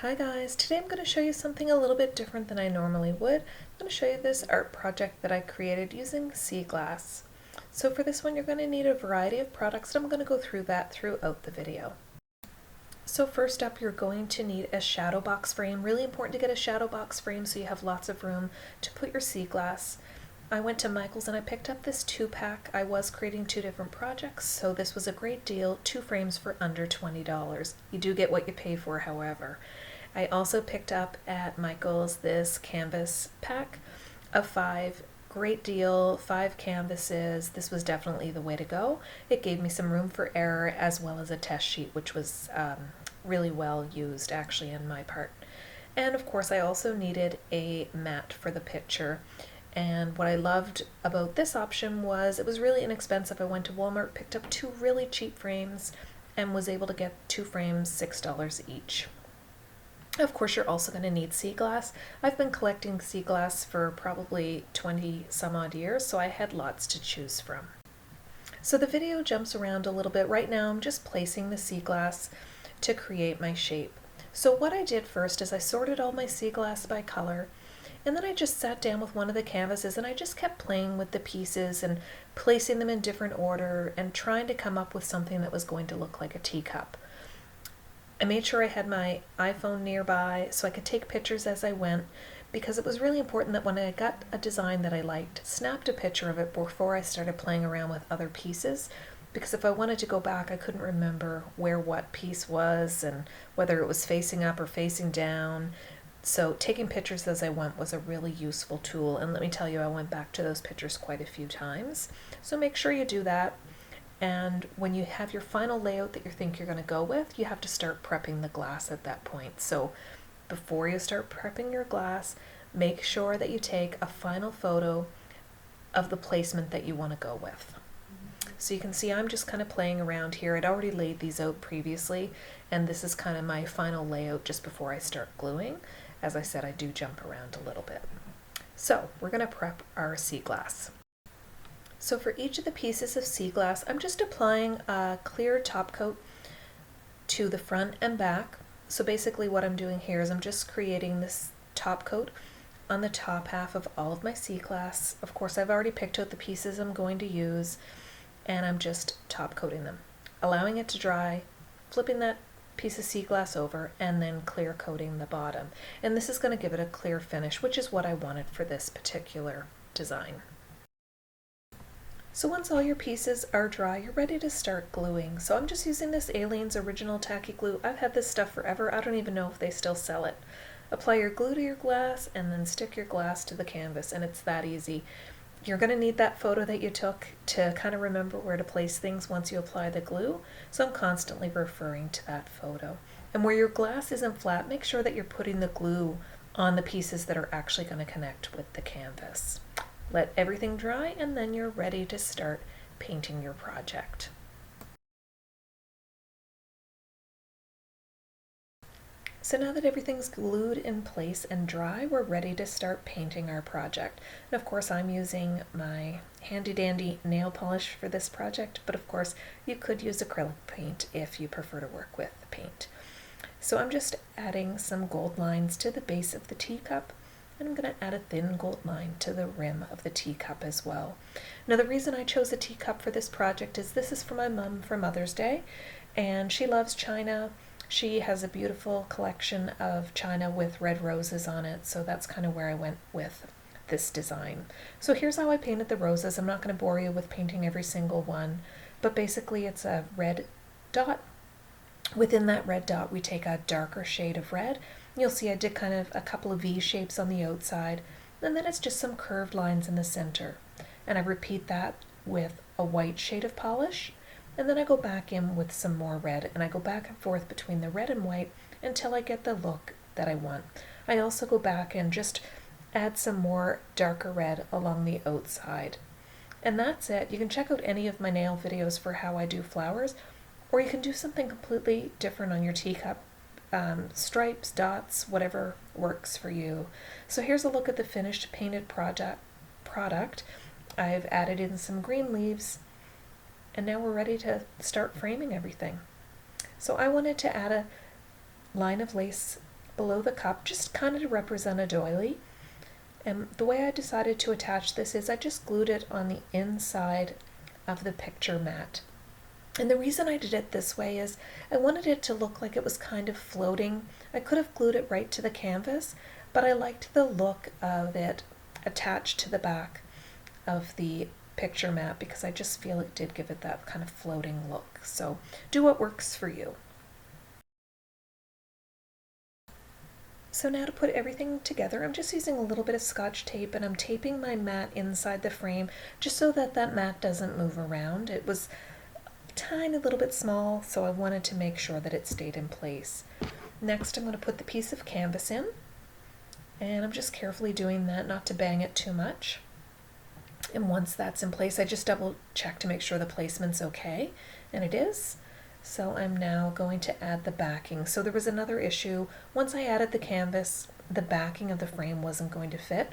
Hi guys, today I'm going to show you something a little bit different than I normally would. I'm going to show you this art project that I created using sea glass. So for this one you're going to need a variety of products and I'm going to go through that throughout the video. So first up you're going to need a shadow box frame. Really important to get a shadow box frame so you have lots of room to put your sea glass. I went to Michael's and I picked up this 2-pack. I was creating 2 different projects, so this was a great deal. 2 frames for under $20. You do get what you pay for, however. I also picked up at Michael's this canvas pack of 5. Great deal, 5 canvases. This was definitely the way to go. It gave me some room for error as well as a test sheet, which was really well used actually on my part. And of course I also needed a mat for the picture. And what I loved about this option was it was really inexpensive. I went to Walmart, picked up 2 really cheap frames, and was able to get 2 frames $6 each. Of course, you're also going to need sea glass. I've been collecting sea glass for probably 20 some odd years, so I had lots to choose from. So the video jumps around a little bit. Right now I'm just placing the sea glass to create my shape. So what I did first is I sorted all my sea glass by color, and then I just sat down with one of the canvases and I just kept playing with the pieces and placing them in different order and trying to come up with something that was going to look like a teacup. I made sure I had my iPhone nearby so I could take pictures as I went, because it was really important that when I got a design that I liked, snapped a picture of it before I started playing around with other pieces, because if I wanted to go back I couldn't remember where what piece was and whether it was facing up or facing down. So taking pictures as I went was a really useful tool, and let me tell you, I went back to those pictures quite a few times. So make sure you do that. And when you have your final layout that you think you're going to go with, you have to start prepping the glass at that point. So before you start prepping your glass, make sure that you take a final photo of the placement that you want to go with. So you can see I'm just kind of playing around here. I'd already laid these out previously, and this is kind of my final layout just before I start gluing. As I said, I do jump around a little bit. So we're going to prep our sea glass. So for each of the pieces of sea glass, I'm just applying a clear top coat to the front and back. So basically what I'm doing here is I'm just creating this top coat on the top half of all of my sea glass. Of course, I've already picked out the pieces I'm going to use, and I'm just top coating them, allowing it to dry, flipping that piece of sea glass over, and then clear coating the bottom. And this is going to give it a clear finish, which is what I wanted for this particular design. So once all your pieces are dry, you're ready to start gluing. So I'm just using this Aleene's Original Tacky Glue. I've had this stuff forever. I don't even know if they still sell it. Apply your glue to your glass and then stick your glass to the canvas, and it's that easy. You're going to need that photo that you took to kind of remember where to place things once you apply the glue. So I'm constantly referring to that photo. And where your glass isn't flat, make sure that you're putting the glue on the pieces that are actually going to connect with the canvas. Let everything dry, and then you're ready to start painting your project. So now that everything's glued in place and dry, we're ready to start painting our project. And of course I'm using my handy dandy nail polish for this project, but of course you could use acrylic paint if you prefer to work with paint. So I'm just adding some gold lines to the base of the teacup, and I'm going to add a thin gold line to the rim of the teacup as well. Now the reason I chose a teacup for this project is this is for my mom for Mother's Day, and she loves china. She has a beautiful collection of china with red roses on it, so that's kind of where I went with this design. So here's how I painted the roses. I'm not going to bore you with painting every single one, but basically it's a red dot. Within that red dot we take a darker shade of red. You'll see I did kind of a couple of V shapes on the outside, and then it's just some curved lines in the center. And I repeat that with a white shade of polish, and then I go back in with some more red, and I go back and forth between the red and white until I get the look that I want. I also go back and just add some more darker red along the outside. And that's it. You can check out any of my nail videos for how I do flowers, or you can do something completely different on your teacup. Stripes, dots, whatever works for you. So here's a look at the finished painted product. I've added in some green leaves, and now we're ready to start framing everything. So I wanted to add a line of lace below the cup, just kind of to represent a doily. And the way I decided to attach this is I just glued it on the inside of the picture mat. And the reason I did it this way is I wanted it to look like it was kind of floating. I could have glued it right to the canvas, but I liked the look of it attached to the back of the picture mat because I just feel it did give it that kind of floating look. So do what works for you. So now to put everything together, I'm just using a little bit of Scotch tape and I'm taping my mat inside the frame just so that that mat doesn't move around. It was a tiny little bit small, so I wanted to make sure that it stayed in place. Next, I'm going to put the piece of canvas in, and I'm just carefully doing that not to bang it too much. And once that's in place, I just double check to make sure the placement's okay, and it is. So I'm now going to add the backing. So there was another issue. Once I added the canvas, the backing of the frame wasn't going to fit.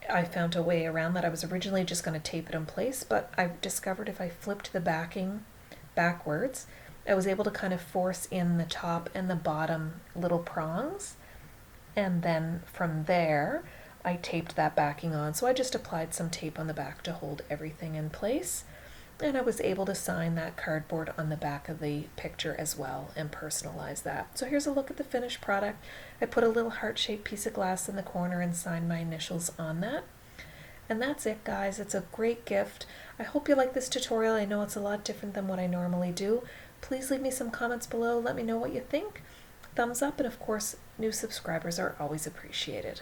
I found a way around that. I was originally just going to tape it in place, but I discovered if I flipped the backing backwards, I was able to kind of force in the top and the bottom little prongs. And then from there, I taped that backing on. So I just applied some tape on the back to hold everything in place. And I was able to sign that cardboard on the back of the picture as well and personalize that. So here's a look at the finished product. I put a little heart-shaped piece of glass in the corner and signed my initials on that. And that's it, guys. It's a great gift. I hope you like this tutorial. I know it's a lot different than what I normally do. Please leave me some comments below. Let me know what you think. Thumbs up, and of course, new subscribers are always appreciated.